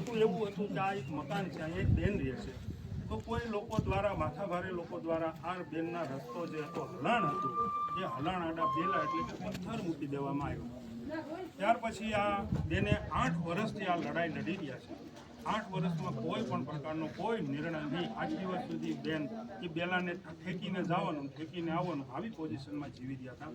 જોતું એવું હતું કે આ એક મકાન છે, એક બેન રહે છે, તો કોઈ લોકો દ્વારા માથાભારે લોકો દ્વારા આ બેનના રસ્તો જે હતો હલાણ હતું એ હલાણ આડા બેલા એટલે કે પથ્થર મૂકી દેવામાં આવ્યો। ત્યાર પછી આ બેને 8 વર્ષથી આ લડાઈ લડી રહ્યા છે। 8 વર્ષમાં કોઈ પણ પ્રકારનો કોઈ નિર્ણય નહીં। આજ દિવસ સુધી બેન એ બેલાને ઠેકીને જવાનું ઠેકીને આવવાનું આવી પોઝિશનમાં જીવી રહ્યા હતા।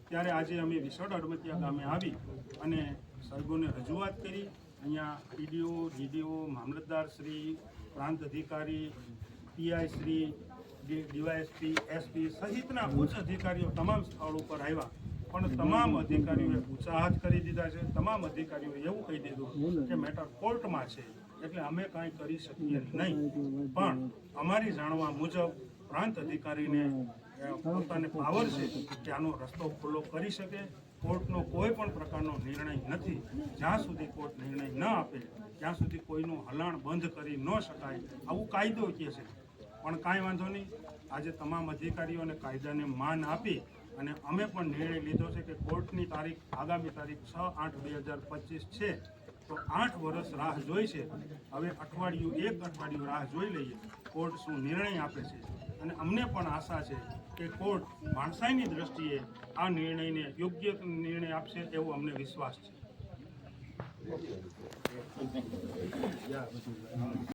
ત્યારે આજે અમે વિસડ હડમતિયા ગામે આવી અને સાહેબોને રજૂઆત કરી। અહીંયા પીડીઓ ડીડીઓ મામલતદાર શ્રી પ્રાંત અધિકારી પીઆઈ શ્રી ડીવાયએસપી એસપી સહિતના ઉચ્ચ અધિકારીઓ તમામ સ્થળ ઉપર આવ્યા, પણ તમામ અધિકારીઓએ ઊંચા હાથ કરી દીધા છે। તમામ અધિકારીઓએ એવું કહી દીધું કે મેટર કોર્ટમાં છે એટલે અમે કાંઈ કરી શકીએ નહીં। પણ અમારી જાણવા મુજબ પ્રાંત અધિકારીને પોતાને પાવર છે કે આનો રસ્તો ખુલ્લો કરી શકે। કોર્ટનો કોઈ પણ પ્રકારનો નિર્ણય નથી। જ્યાં સુધી કોર્ટ નિર્ણય ન આપે ત્યાં સુધી કોઈનું હલાણ બંધ કરી ન શકાય આવું કાયદો કહે છે। પણ કાંઈ વાંધો નહીં, આજે તમામ અધિકારીઓને કાયદાને માન આપી અને અમે પણ નિર્ણય લીધો છે કે કોર્ટની તારીખ આગામી તારીખ 6/8/2025 છે, તો 8 વર્ષ રાહ જોઈ છે। હવે એક અઠવાડિયું રાહ જોઈ લઈએ કોર્ટ શું નિર્ણય આપે છે, અને અમને પણ આશા છે કે કોર્ટ માણસાઈની દ્રષ્ટિએ આ નિર્ણયને યોગ્ય નિર્ણય આપશે એવો અમને વિશ્વાસ છે।